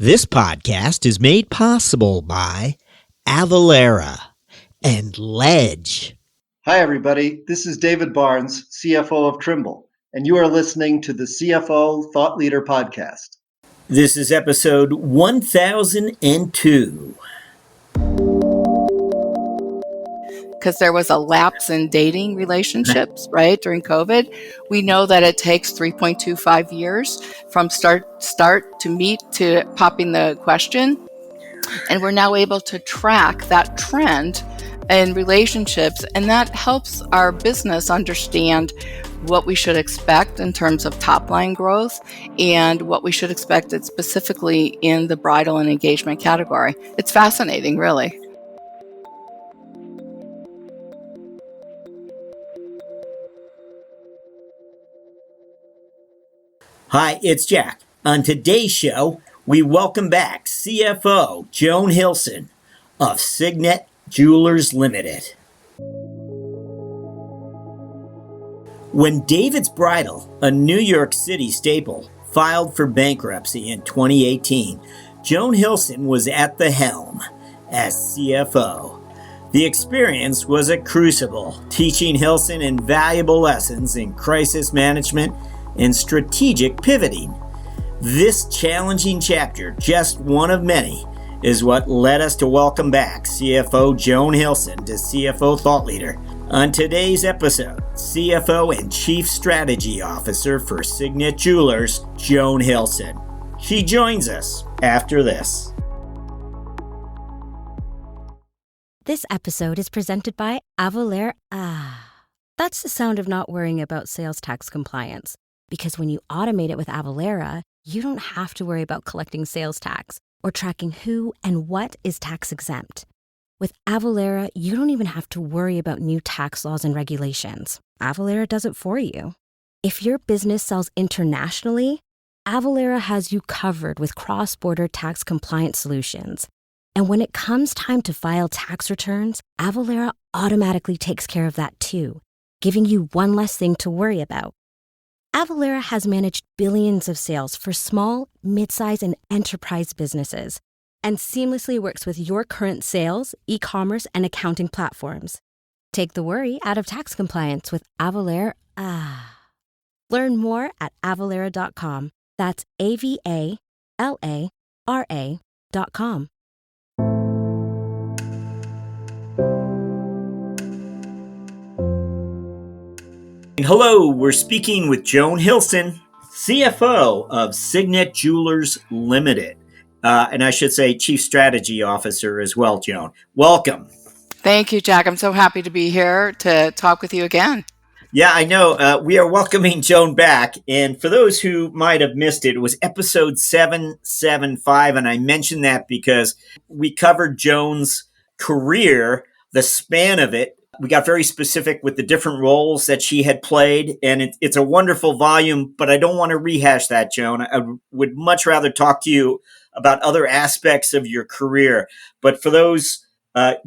This podcast is made possible by Avalara and Ledge. Hi, everybody. This is David Barnes, CFO of Trimble, and you are listening to the CFO Thought Leader Podcast. This is episode 1002. Because there was a lapse in dating relationships, right, during COVID. We know that it takes 3.25 years from start to meet to popping the question. And we're now able to track that trend in relationships, and that helps our business understand what we should expect in terms of top-line growth and what we should expect specifically in the bridal and engagement category. It's fascinating, really. Hi, it's Jack. On today's show, we welcome back CFO Joan Hilson of Signet Jewelers Limited. When David's Bridal, a New York City staple, filed for bankruptcy in 2018, Joan Hilson was at the helm as CFO. The experience was a crucible, teaching Hilson invaluable lessons in crisis management and strategic pivoting. This challenging chapter, just one of many, is what led us to welcome back CFO Joan Hilson to CFO Thought Leader. On today's episode, CFO and Chief Strategy Officer for Signet Jewelers, Joan Hilson. She joins us after this. This episode is presented by Avalara. That's the sound of not worrying about sales tax compliance. Because when you automate it with Avalara, you don't have to worry about collecting sales tax or tracking who and what is tax exempt. With Avalara, you don't even have to worry about new tax laws and regulations. Avalara does it for you. If your business sells internationally, Avalara has you covered with cross-border tax compliance solutions. And when it comes time to file tax returns, Avalara automatically takes care of that too, giving you one less thing to worry about. Avalara has managed billions of sales for small, mid-size, and enterprise businesses and seamlessly works with your current sales, e-commerce, and accounting platforms. Take the worry out of tax compliance with Avalara. Learn more at avalara.com. That's AVALARA.com. Hello, we're speaking with Joan Hilson, CFO of Signet Jewelers Limited. And I should say Chief Strategy Officer as well, Joan. Welcome. Thank you, Jack. I'm so happy to be here to talk with you again. Yeah, I know. We are welcoming Joan back. And for those who might have missed it, it was episode 775. And I mentioned that because we covered Joan's career, the span of it. We got very specific with the different roles that she had played, and it's a wonderful volume, but I don't want to rehash that, Joan. I would much rather talk to you about other aspects of your career. But for those,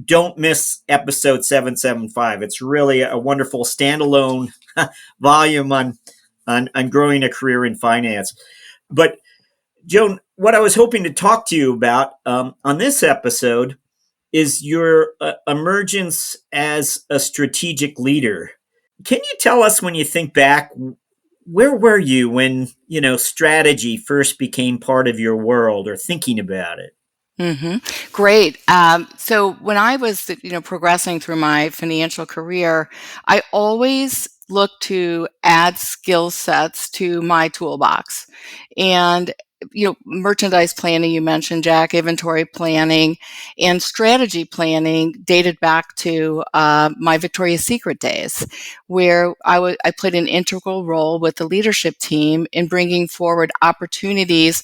don't miss episode 775. It's really a wonderful standalone volume on growing a career in finance. But, Joan, what I was hoping to talk to you about on this episode is your emergence as a strategic leader. Can you tell us, when you think back, where were you when, strategy first became part of your world or thinking about it? Great. So when I was, progressing through my financial career, I always looked to add skill sets to my toolbox. And merchandise planning, you mentioned, Jack, inventory planning, and strategy planning dated back to my Victoria's Secret days, where I played an integral role with the leadership team in bringing forward opportunities,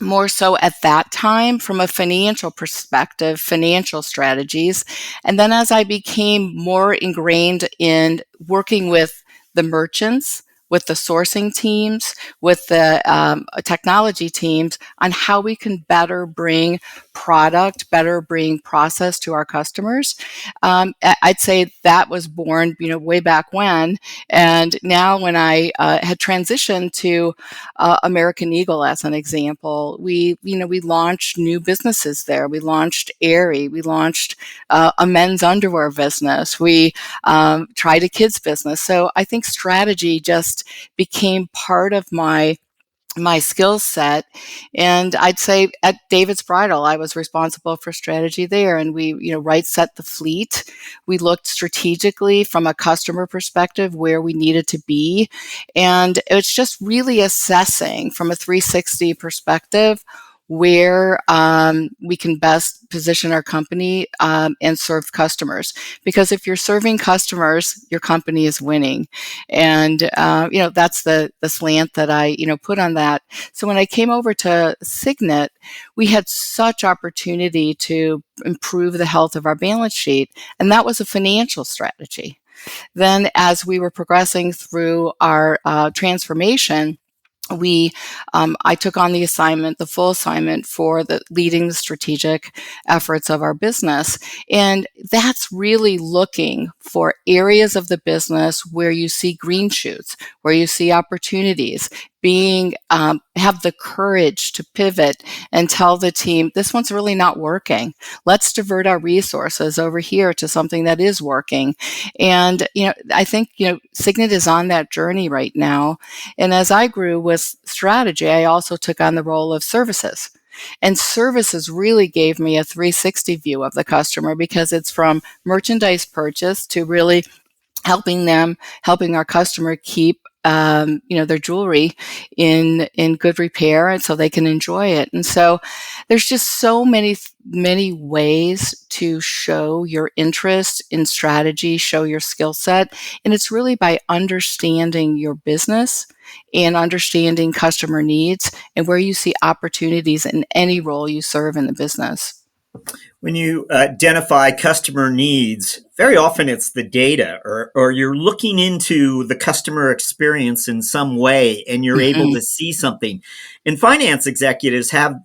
more so at that time from a financial perspective, financial strategies. And then as I became more ingrained in working with the merchants, with the sourcing teams, with the technology teams on how we can better bring product better being processed to our customers. I'd say that was born, way back when. And now when I had transitioned to American Eagle as an example, we launched new businesses there. We launched Aerie. We launched a men's underwear business. We tried a kids business. So I think strategy just became part of my skill set. And I'd say at David's Bridal, I was responsible for strategy there. And we, right set the fleet. We looked strategically from a customer perspective where we needed to be. And it's just really assessing from a 360 perspective where we can best position our company and serve customers. Because if you're serving customers, your company is winning. And, that's the slant that I, put on that. So when I came over to Signet, we had such opportunity to improve the health of our balance sheet. And that was a financial strategy. Then as we were progressing through our transformation, I took on the full assignment for leading the strategic efforts of our business. And that's really looking for areas of the business where you see green shoots, where you see opportunities, have the courage to pivot and tell the team, this one's really not working. Let's divert our resources over here to something that is working. And, I think, Signet is on that journey right now. And as I grew with strategy, I also took on the role of services. And services really gave me a 360 view of the customer, because it's from merchandise purchase to really helping our customer keep their jewelry in good repair, and so they can enjoy it. And so there's just so many ways to show your interest in strategy, show your skill set. And it's really by understanding your business and understanding customer needs and where you see opportunities in any role you serve in the business. When you identify customer needs, very often it's the data, or you're looking into the customer experience in some way and you're able to see something. And finance executives have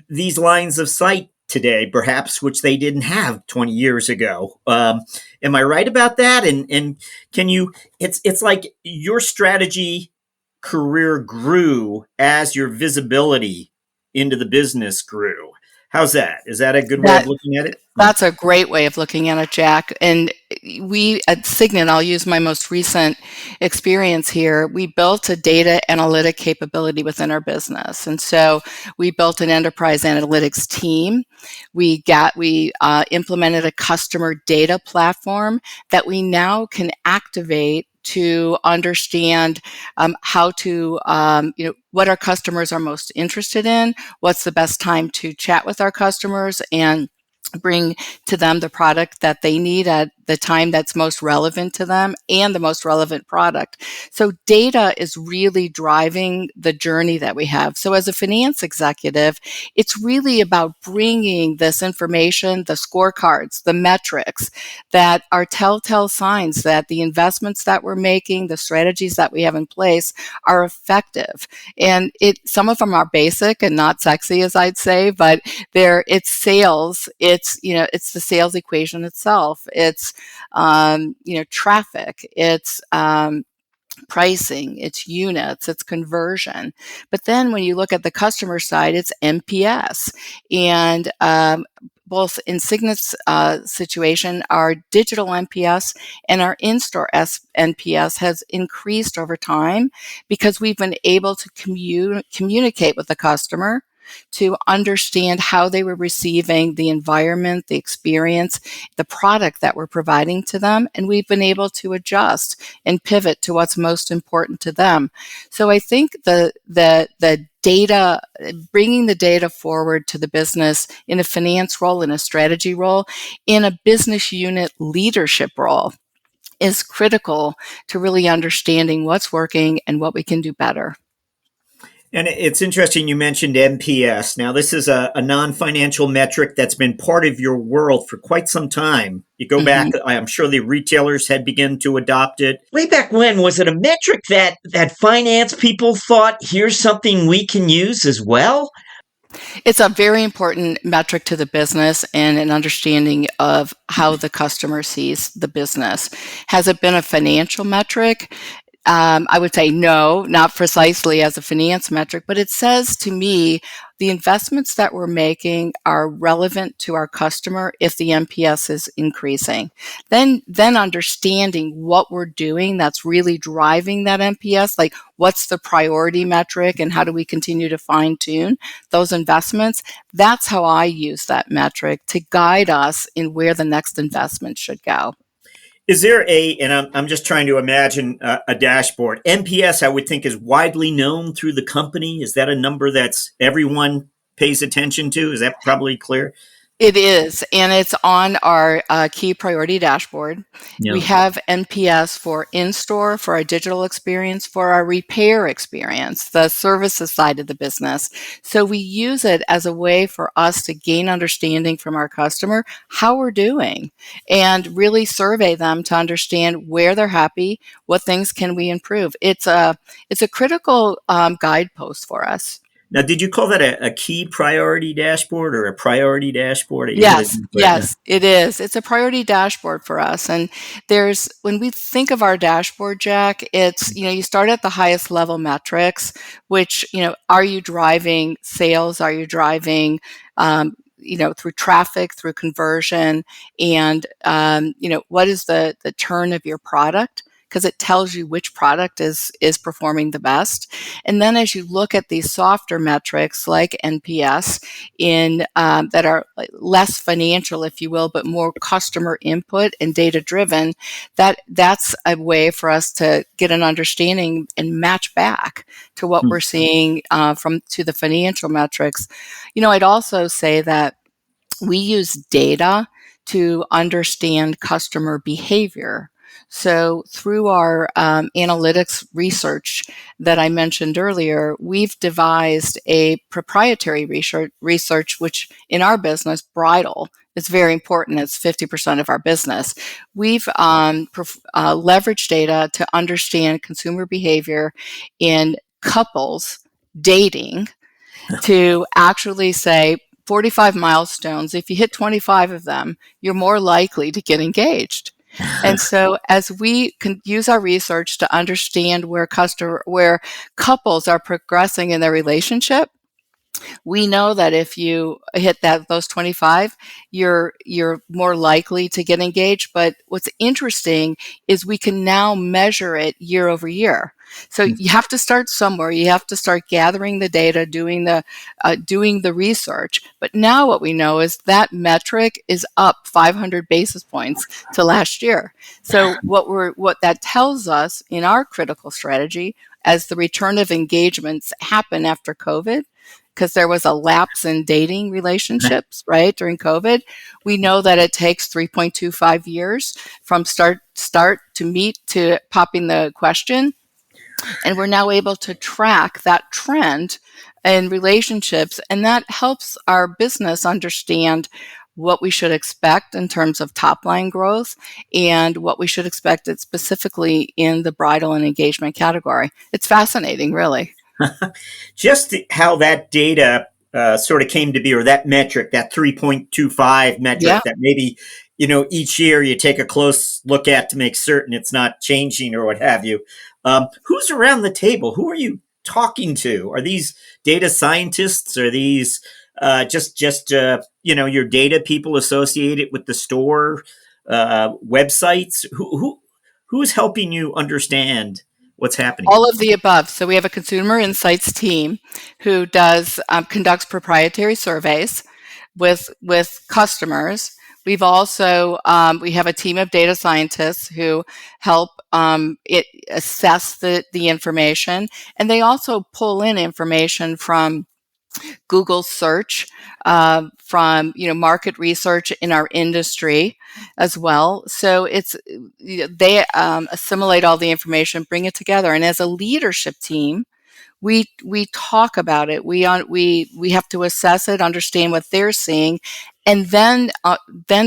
these lines of sight today, perhaps, which they didn't have 20 years ago. Am I right about that? And can you, it's like your strategy career grew as your visibility into the business grew. How's that? Is that a good way of looking at it? That's a great way of looking at it, Jack. And we at Signet, I'll use my most recent experience here. We built a data analytic capability within our business. And so we built an enterprise analytics team. We implemented a customer data platform that we now can activate to understand how to, what our customers are most interested in, what's the best time to chat with our customers, and bring to them the product that they need at the time that's most relevant to them and the most relevant product. So data is really driving the journey that we have. So as a finance executive, it's really about bringing this information, the scorecards, the metrics that are telltale signs that the investments that we're making, the strategies that we have in place are effective. And some of them are basic and not sexy, as I'd say, but it's sales. It's the sales equation itself. It's traffic. It's pricing, it's units, it's conversion. But then when you look at the customer side, it's NPS. And both in Signet's situation, our digital NPS and our in-store NPS has increased over time because we've been able to communicate with the customer to understand how they were receiving the environment, the experience, the product that we're providing to them. And we've been able to adjust and pivot to what's most important to them. So I think the data, bringing the data forward to the business in a finance role, in a strategy role, in a business unit leadership role is critical to really understanding what's working and what we can do better. And it's interesting you mentioned NPS. Now, this is a non-financial metric that's been part of your world for quite some time. You go back, I'm sure the retailers had begun to adopt it. Way back when, was it a metric that finance people thought, here's something we can use as well? It's a very important metric to the business and an understanding of how the customer sees the business. Has it been a financial metric? I would say no, not precisely as a finance metric, but it says to me the investments that we're making are relevant to our customer if the NPS is increasing. Then understanding what we're doing that's really driving that NPS, like what's the priority metric and how do we continue to fine tune those investments? That's how I use that metric to guide us in where the next investment should go. Is there and I'm just trying to imagine a dashboard. NPS, I would think, is widely known through the company. Is that a number that's everyone pays attention to? Is that probably clear? It is, and it's on our key priority dashboard. Yeah. We have NPS for in-store, for our digital experience, for our repair experience, the services side of the business. So we use it as a way for us to gain understanding from our customer how we're doing and really survey them to understand where they're happy, what things can we improve. It's a critical guidepost for us. Now, did you call that a key priority dashboard or a priority dashboard? Yes, it is. It's a priority dashboard for us. And when we think of our dashboard, Jack, it's, you start at the highest level metrics, which, are you driving sales? Are you driving, through traffic, through conversion? And, what is the turn of your product? Because it tells you which product is performing the best. And then as you look at these softer metrics like NPS that are less financial, if you will, but more customer input and data driven, that's a way for us to get an understanding and match back to what we're seeing to the financial metrics. I'd also say that we use data to understand customer behavior. So through our analytics research that I mentioned earlier, we've devised a proprietary research, which in our business, Bridal, is very important. It's 50% of our business. We've leveraged data to understand consumer behavior in couples dating to actually say 45 milestones. If you hit 25 of them, you're more likely to get engaged. And so as we can use our research to understand where couples are progressing in their relationship, we know that if you hit those 25, you're more likely to get engaged. But what's interesting is we can now measure it year over year. So you have to start somewhere. You have to start gathering the data, doing the research. But now what we know is that metric is up 500 basis points to last year. So what that tells us in our critical strategy, as the return of engagements happen after COVID, because there was a lapse in dating relationships, right, during COVID. We know that it takes 3.25 years from start to meet to popping the question. And we're now able to track that trend in relationships. And that helps our business understand what we should expect in terms of top line growth and what we should expect specifically in the bridal and engagement category. It's fascinating, really. Just how that data sort of came to be, or that metric, that 3.25 metric that maybe, each year you take a close look at to make certain it's not changing or what have you. Who's around the table? Who are you talking to? Are these data scientists? Are these just your data people associated with the store websites? Who's helping you understand what's happening? All of the above. So we have a consumer insights team who conducts proprietary surveys with customers. We've also we have a team of data scientists who help assess the information, and they also pull in information from Google search, from market research in our industry as well. So they assimilate all the information, bring it together, and as a leadership team, we talk about it. We have to assess it, understand what they're seeing, and then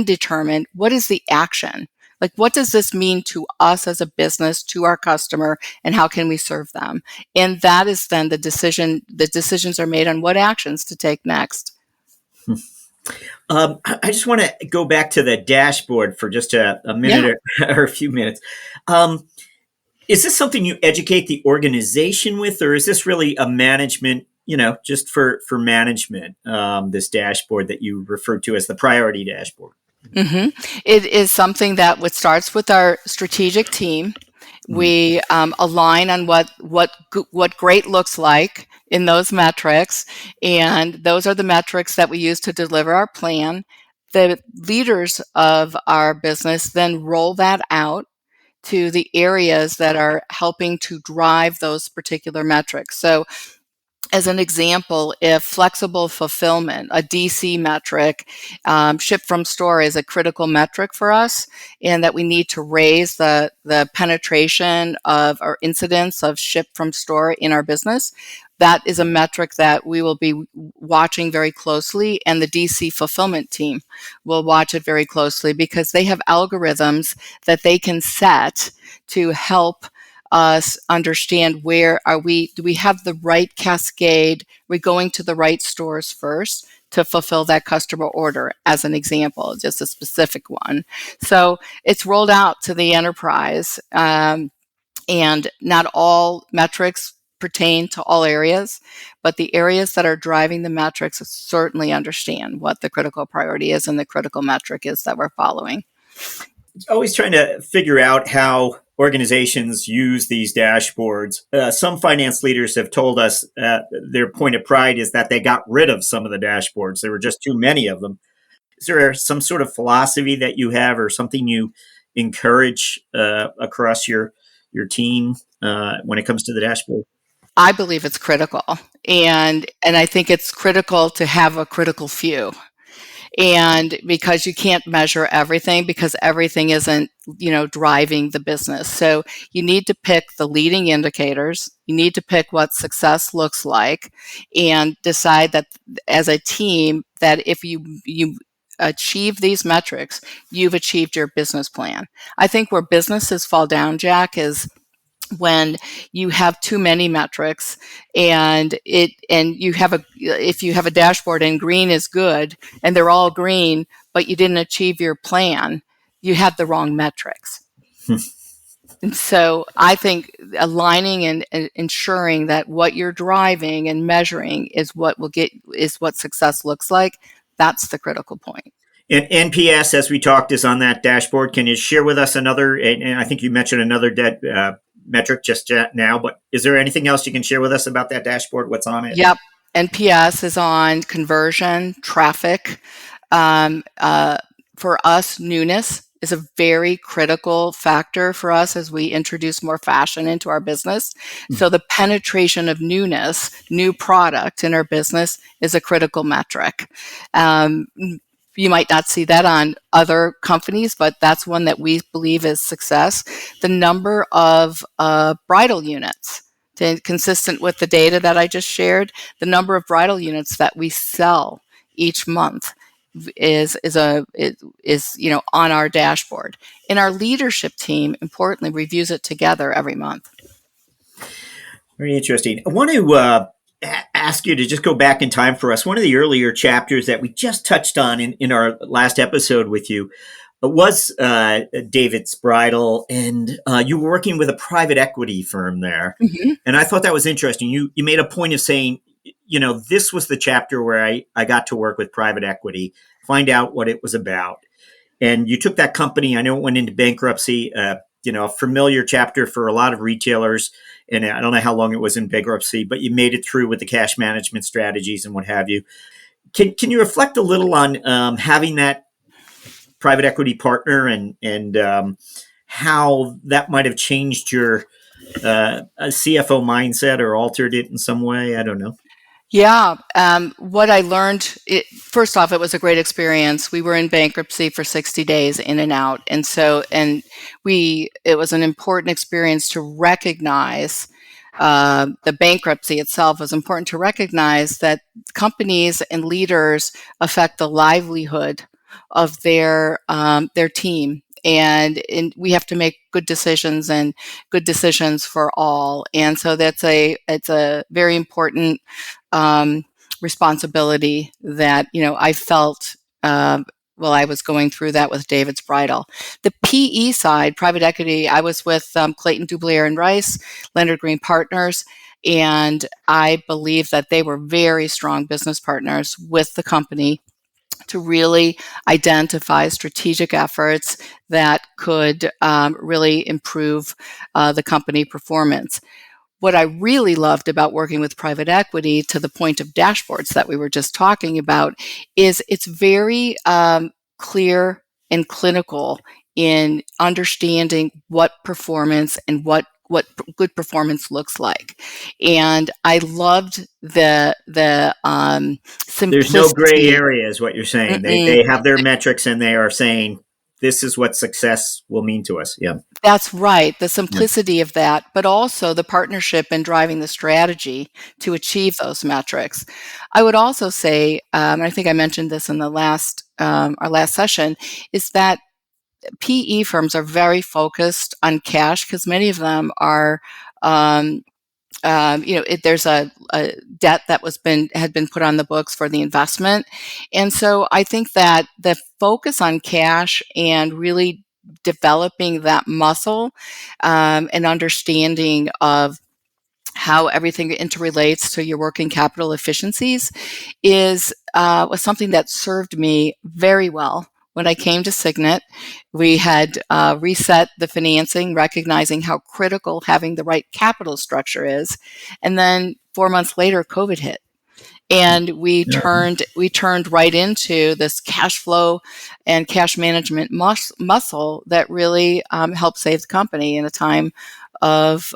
determine what is the action. Like, what does this mean to us as a business, to our customer, and how can we serve them? And that is then the decision. The decisions are made on what actions to take next. I just want to go back to the dashboard for just a minute or a few minutes. Is this something you educate the organization with, or is this really a management, just for management, this dashboard that you referred to as the priority dashboard? Mm-hmm. It is something that starts with our strategic team. We align on what great looks like in those metrics, and those are the metrics that we use to deliver our plan. The leaders of our business then roll that out to the areas that are helping to drive those particular metrics. So, as an example, if flexible fulfillment, a DC metric, ship from store is a critical metric for us, and that we need to raise the penetration of our incidence of ship from store in our business, that is a metric that we will be watching very closely, and the DC fulfillment team will watch it very closely because they have algorithms that they can set to help us understand do we have the right cascade? We're going to the right stores first to fulfill that customer order, as an example, just a specific one. So it's rolled out to the enterprise, and not all metrics pertain to all areas, but the areas that are driving the metrics certainly understand what the critical priority is and the critical metric is that we're following. Always trying to figure out how organizations use these dashboards. Some finance leaders have told us their point of pride is that they got rid of some of the dashboards. There were just too many of them. Is there some sort of philosophy that you have or something you encourage across your team when it comes to the dashboard? I believe it's critical, and I think it's critical to have a critical few. And because you can't measure everything, because everything isn't, driving the business. So you need to pick the leading indicators. You need to pick what success looks like and decide that as a team that if you achieve these metrics, you've achieved your business plan. I think where businesses fall down, Jack, is when you have too many metrics and if you have a dashboard and green is good and they're all green, but you didn't achieve your plan, you had the wrong metrics. And so I think aligning and ensuring that what you're driving and measuring is what success looks like. That's the critical point. And NPS, as we talked, is on that dashboard. Can you share with us another, and I think you mentioned another metric just now, but is there anything else you can share with us about that dashboard? What's on it? Yep. NPS is on conversion, traffic. For us, newness is a very critical factor for us as we introduce more fashion into our business. So the penetration of newness, new product in our business is a critical metric. You might not see that on other companies, but that's one that we believe is success. The number of bridal units, consistent with the data that I just shared, the number of bridal units that we sell each month is on our dashboard. And our leadership team, importantly, reviews it together every month. Very interesting. I want to ask you to just go back in time for us. One of the earlier chapters that we just touched on in our last episode with you was David's Bridal, and you were working with a private equity firm there. Mm-hmm. And I thought that was interesting. You made a point of saying, this was the chapter where I got to work with private equity, find out what it was about. And you took that company, I know it went into bankruptcy, a familiar chapter for a lot of retailers. And I don't know how long it was in bankruptcy, but you made it through with the cash management strategies and what have you. Can you reflect a little on having that private equity partner and how that might have changed your CFO mindset or altered it in some way? I don't know. Yeah. What I learned, first off, it was a great experience. We were in bankruptcy for 60 days in and out. And so, it was an important experience to recognize the bankruptcy itself. Was important to recognize that companies and leaders affect the livelihood of their team. and we have to make good decisions and good decisions for all. And so it's a very important responsibility that, I felt while I was going through that with David's Bridal. The PE side, private equity, I was with Clayton, Dublier and Rice, Leonard Green Partners, and I believe that they were very strong business partners with the company to really identify strategic efforts that could really improve the company performance. What I really loved about working with private equity, to the point of dashboards that we were just talking about, is it's very clear and clinical in understanding what performance and what good performance looks like. And I loved the simplicity. There's no gray area, is what you're saying. Mm-mm. They have their metrics, and they are saying this is what success will mean to us. Yeah, that's right. The simplicity of that, but also the partnership and driving the strategy to achieve those metrics. I would also say, and I think I mentioned this in the our last session, is that PE firms are very focused on cash because many of them are, there's a debt that had been put on the books for the investment. And so I think that the focus on cash and really developing that muscle and understanding of how everything interrelates to your working capital efficiencies was something that served me very well. When I came to Signet, we had reset the financing, recognizing how critical having the right capital structure is. And then 4 months later, COVID hit. And we turned right into this cash flow and cash management muscle that really helped save the company in a time of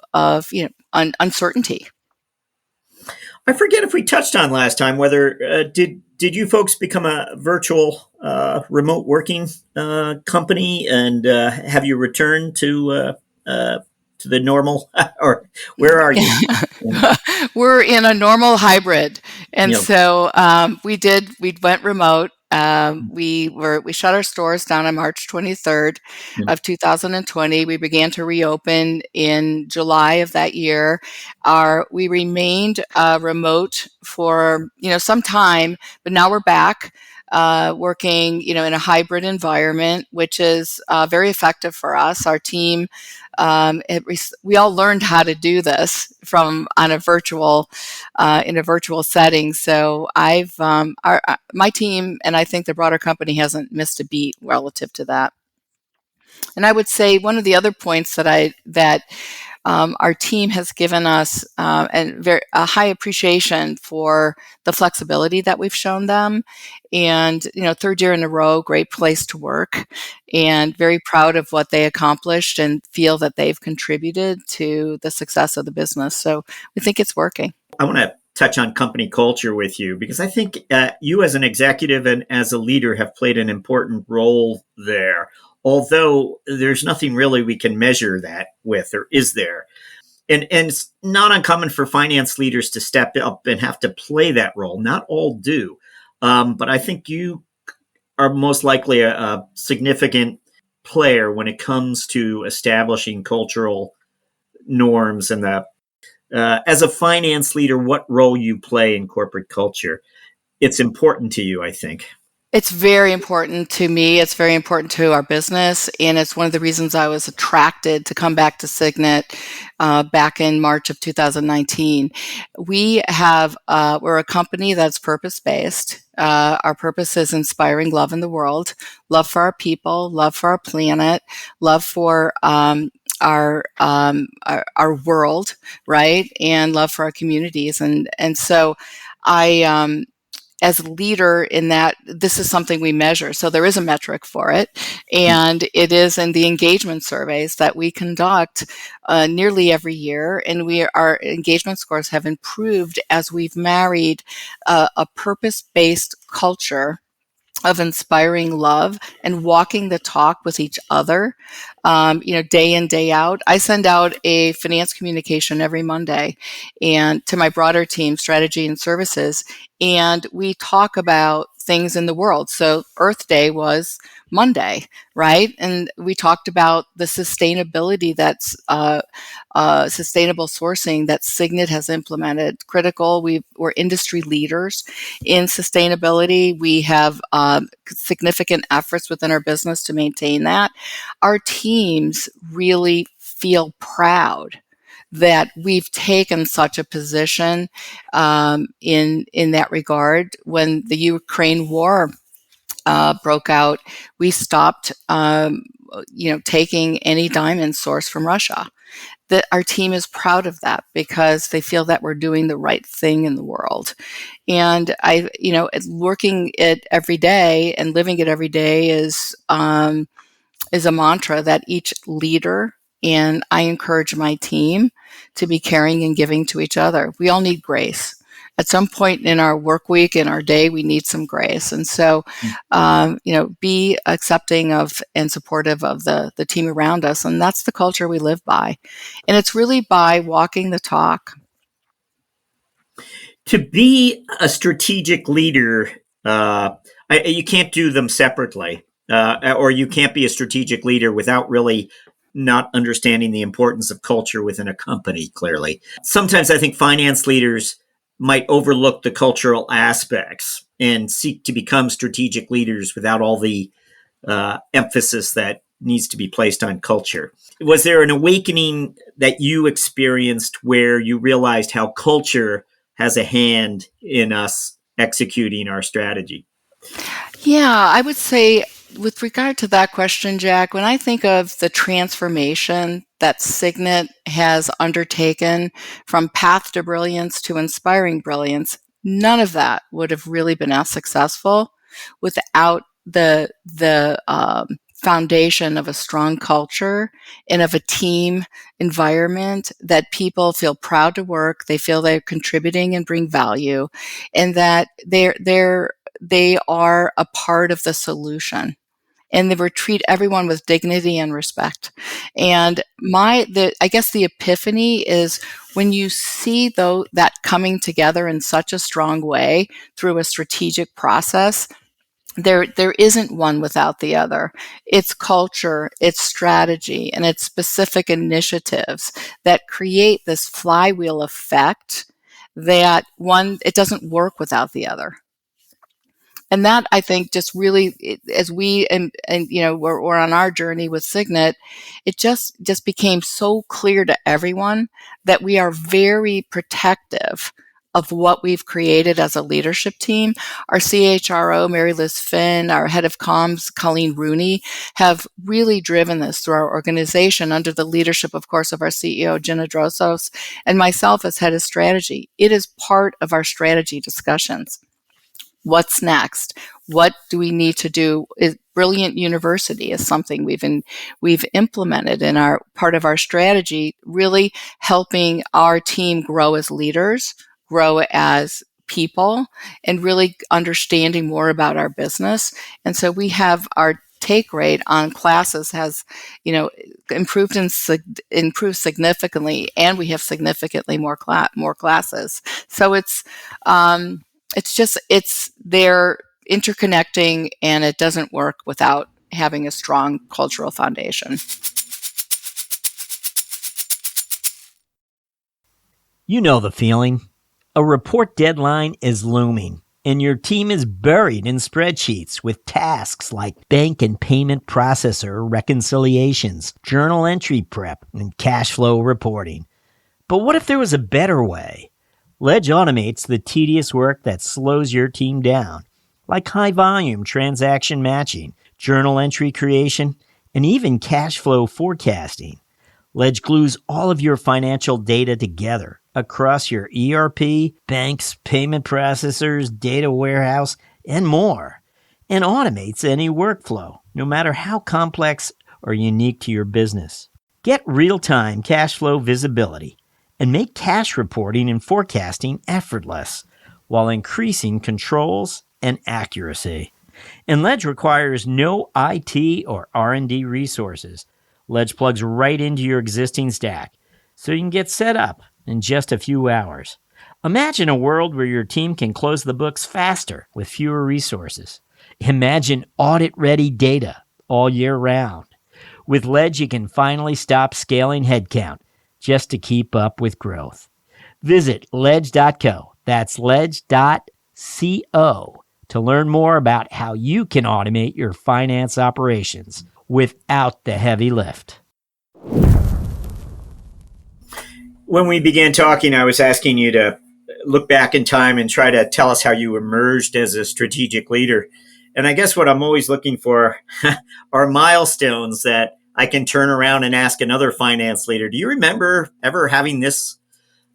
uncertainty. I forget if we touched on last time whether did you folks become a virtual remote working company, and have you returned to the normal, or where are you? We're in a normal hybrid, and so we went remote. We shut our stores down on March 23rd of 2020. We began to reopen in July of that year. We remained remote for some time, but now we're back working in a hybrid environment, which is very effective for us. Our team, we all learned how to do this in a virtual setting. So my team, and I think the broader company, hasn't missed a beat relative to that. And I would say one of the other points that our team has given us a high appreciation for the flexibility that we've shown them. And, third year in a row, great place to work, and very proud of what they accomplished and feel that they've contributed to the success of the business. So we think it's working. I want to touch on company culture with you, because I think you as an executive and as a leader have played an important role there. Although there's nothing really we can measure that with, or is there? And it's not uncommon for finance leaders to step up and have to play that role. Not all do. But I think you are most likely a significant player when it comes to establishing cultural norms. And as a finance leader, what role you play in corporate culture, it's important to you, I think. It's very important to me. It's very important to our business. And it's one of the reasons I was attracted to come back to Signet back in March of 2019. We're a company that's purpose-based. Our purpose is inspiring love in the world, love for our people, love for our planet, love for our world, right? And love for our communities. And so as a leader in that, this is something we measure. So there is a metric for it. And it is in the engagement surveys that we conduct nearly every year. And our engagement scores have improved as we've married a purpose-based culture of inspiring love and walking the talk with each other, day in, day out. I send out a finance communication every Monday and to my broader team, strategy and services. And we talk about things in the world. So Earth Day was Monday, right? And we talked about the sustainability that's sustainable sourcing that Signet has implemented. Critical. We're industry leaders in sustainability. We have significant efforts within our business to maintain that. Our teams really feel proud that we've taken such a position in that regard. When the Ukraine war broke out, we stopped, taking any diamond source from Russia. That our team is proud of that because they feel that we're doing the right thing in the world. And working it every day and living it every day is a mantra that each leader, and I encourage my team to be caring and giving to each other. We all need grace. At some point in our work week, in our day, we need some grace. And so, be accepting of and supportive of the team around us. And that's the culture we live by. And it's really by walking the talk. To be a strategic leader, you can't do them separately, or you can't be a strategic leader without really not understanding the importance of culture within a company, clearly. Sometimes I think finance leaders might overlook the cultural aspects and seek to become strategic leaders without all the emphasis that needs to be placed on culture. Was there an awakening that you experienced where you realized how culture has a hand in us executing our strategy? Yeah, I would say with regard to that question, Jack, when I think of the transformation that Signet has undertaken from path to brilliance to inspiring brilliance, none of that would have really been as successful without the foundation of a strong culture and of a team environment that people feel proud to work, they feel they're contributing and bring value, and that they are a part of the solution, and they treat everyone with dignity and respect. And I guess the epiphany is when you see that coming together in such a strong way through a strategic process. There isn't one without the other. It's culture, it's strategy, and it's specific initiatives that create this flywheel effect that it doesn't work without the other. And that, I think, just really, as we we're on our journey with Signet, it just became so clear to everyone that we are very protective of what we've created as a leadership team. Our CHRO, Mary Liz Finn, our head of comms, Colleen Rooney, have really driven this through our organization under the leadership, of course, of our CEO, Jenna Drosos, and myself as head of strategy. It is part of our strategy discussions. What's next? What do we need to do? Brilliant University is something we've implemented in our part of our strategy, really helping our team grow as leaders, grow as people, and really understanding more about our business. And so we have our take rate on classes has, improved significantly, and we have significantly more classes. So they're interconnecting, and it doesn't work without having a strong cultural foundation. You know the feeling. A report deadline is looming, and your team is buried in spreadsheets with tasks like bank and payment processor reconciliations, journal entry prep, and cash flow reporting. But what if there was a better way? Ledge automates the tedious work that slows your team down, like high-volume transaction matching, journal entry creation, and even cash flow forecasting. Ledge glues all of your financial data together across your ERP, banks, payment processors, data warehouse, and more, and automates any workflow, no matter how complex or unique to your business. Get real-time cash flow visibility and make cash reporting and forecasting effortless while increasing controls and accuracy. And Ledge requires no IT or R&D resources. Ledge plugs right into your existing stack, so you can get set up in just a few hours. Imagine a world where your team can close the books faster with fewer resources. Imagine audit-ready data all year round. With Ledge, you can finally stop scaling headcount just to keep up with growth. Visit ledge.co. That's ledge.co to learn more about how you can automate your finance operations without the heavy lift. When we began talking, I was asking you to look back in time and try to tell us how you emerged as a strategic leader. And I guess what I'm always looking for are milestones that I can turn around and ask another finance leader. Do you remember ever having this,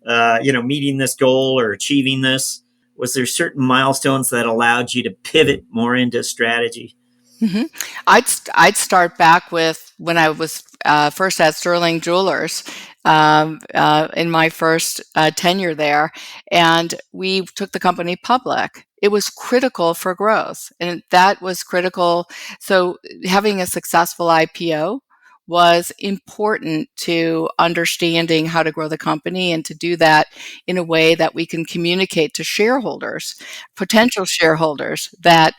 meeting this goal or achieving this? Was there certain milestones that allowed you to pivot more into strategy? hmm I'd start back with when I was first at Sterling Jewelers in my first tenure there, and we took the company public. It was critical for growth, and that was critical. So having a successful IPO was important to understanding how to grow the company and to do that in a way that we can communicate to shareholders, potential shareholders, that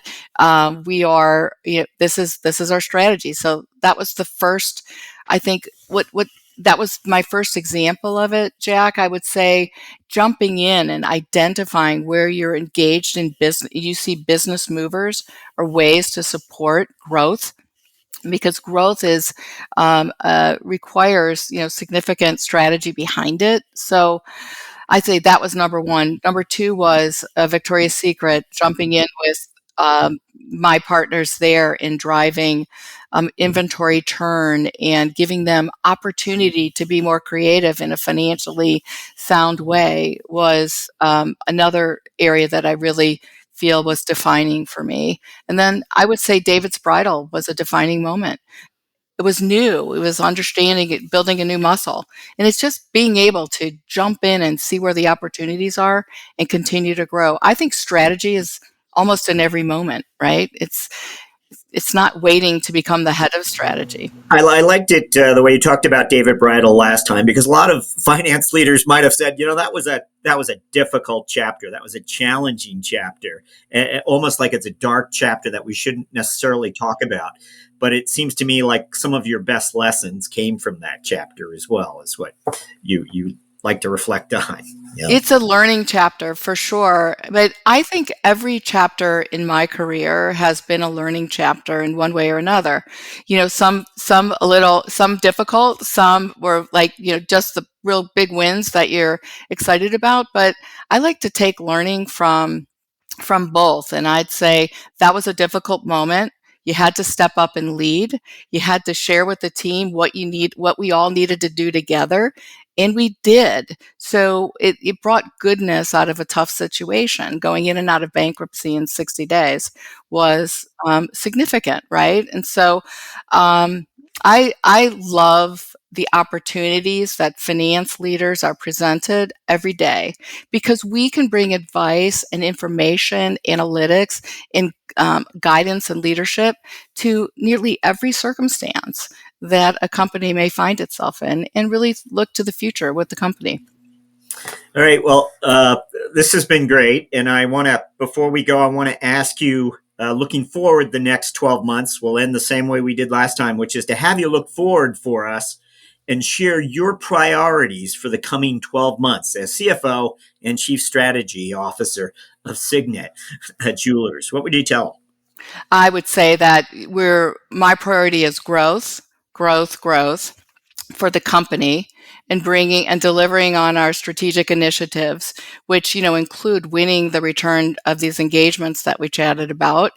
we are, this is our strategy. So that was the first, I think, what that was my first example of it, Jack. I would say jumping in and identifying where you're engaged in business, you see business movers or ways to support growth, because growth is requires significant strategy behind it. So I'd say that was number one. Number two was Victoria's Secret, jumping in with my partners there in driving inventory turn and giving them opportunity to be more creative in a financially sound way was another area that I really feel was defining for me. And then I would say David's Bridal was a defining moment. It was new. It was understanding it, building a new muscle. And it's just being able to jump in and see where the opportunities are and continue to grow. I think strategy is almost in every moment, right? It's not waiting to become the head of strategy. I liked it the way you talked about David Bridal last time, because a lot of finance leaders might have said, that was a difficult chapter, that was a challenging chapter, almost like it's a dark chapter that we shouldn't necessarily talk about. But it seems to me like some of your best lessons came from that chapter as well, is what you like to reflect on. Yeah. It's a learning chapter for sure. But I think every chapter in my career has been a learning chapter in one way or another. Some difficult, some were like, just the real big wins that you're excited about. But I like to take learning from both. And I'd say that was a difficult moment. You had to step up and lead. You had to share with the team what we all needed to do together. And we did. So it brought goodness out of a tough situation. Going in and out of bankruptcy in 60 days was significant, right? And so I love the opportunities that finance leaders are presented every day, because we can bring advice and information, analytics, and guidance and leadership to nearly every circumstance that a company may find itself in, and really look to the future with the company. All right. Well, this has been great. And before we go, I want to ask you, looking forward the next 12 months, we'll end the same way we did last time, which is to have you look forward for us and share your priorities for the coming 12 months as CFO and Chief Strategy Officer of Signet Jewelers. What would you tell them? I would say that my priority is growth for the company, and bringing and delivering on our strategic initiatives, which include winning the return of these engagements that we chatted about,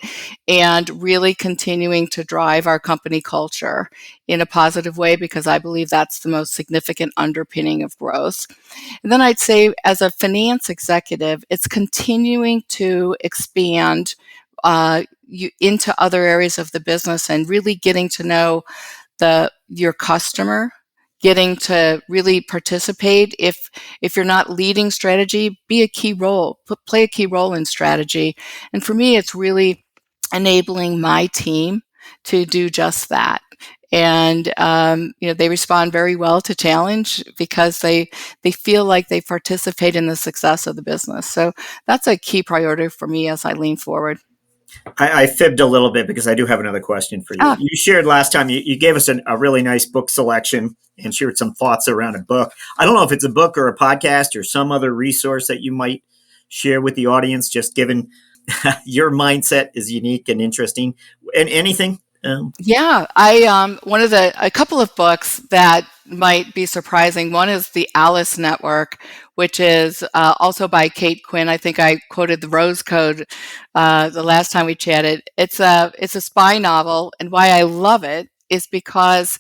and really continuing to drive our company culture in a positive way, because I believe that's the most significant underpinning of growth. And then I'd say, as a finance executive, it's continuing to expand into other areas of the business and really getting to know your customer, getting to really participate. If you're not leading strategy, play a key role in strategy. And for me, it's really enabling my team to do just that. And they respond very well to challenge because they feel like they participate in the success of the business. So that's a key priority for me as I lean forward. I fibbed a little bit because I do have another question for you. You shared last time, you gave us a really nice book selection and shared some thoughts around a book. I don't know if it's a book or a podcast or some other resource that you might share with the audience, just given your mindset is unique and interesting. And anything? Yeah, a couple of books that might be surprising. One is The Alice Network, which is also by Kate Quinn. I think I quoted the Rose Code the last time we chatted. It's a spy novel, and why I love it is because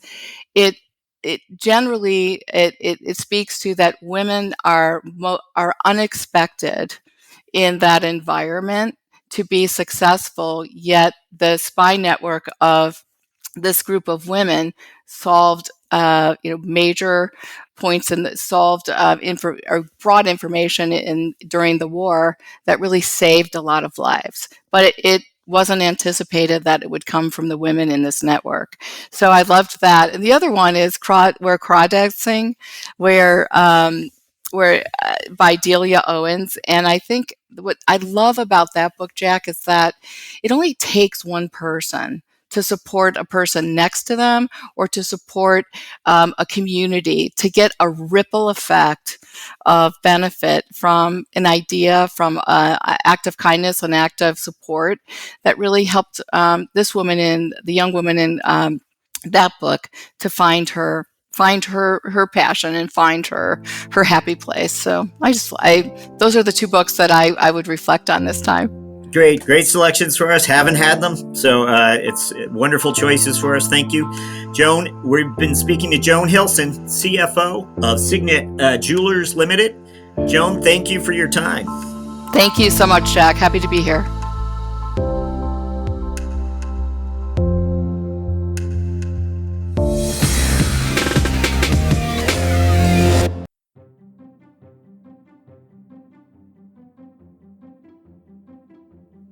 it generally speaks to that women are unexpected in that environment to be successful, yet the spy network of this group of women solved major points and solved or brought information in during the war that really saved a lot of lives. But it wasn't anticipated that it would come from the women in this network. So I loved that. And the other one is Crawdads Sing, where by Delia Owens. And I think what I love about that book, Jack, is that it only takes one person to support a person next to them or to support a community to get a ripple effect of benefit from an idea, from an act of kindness, an act of support that really helped this woman, the young woman in that book, to find her passion and find her happy place. So those are the two books that I would reflect on this time. Great selections for us. Haven't had them, so it's wonderful choices for us. Thank you, Joan. We've been speaking to Joan Hilson, CFO of Signet Jewelers Limited. Joan, thank you for your time. Thank you so much, Jack. Happy to be here.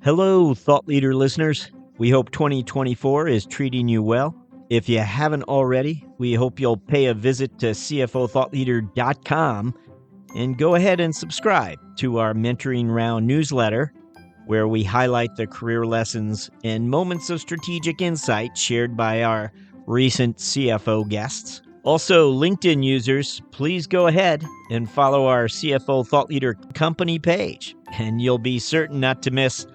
Hello, Thought Leader listeners. We hope 2024 is treating you well. If you haven't already, we hope you'll pay a visit to CFOThoughtLeader.com and go ahead and subscribe to our Mentoring Round newsletter, where we highlight the career lessons and moments of strategic insight shared by our recent CFO guests. Also, LinkedIn users, please go ahead and follow our CFO Thought Leader company page, and you'll be certain not to miss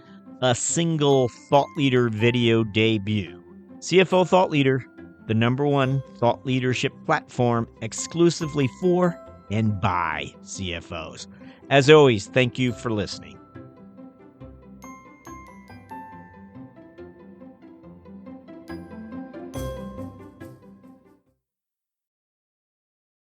a single Thought Leader video debut. CFO Thought Leader, the #1 thought leadership platform exclusively for and by CFOs. As always, thank you for listening.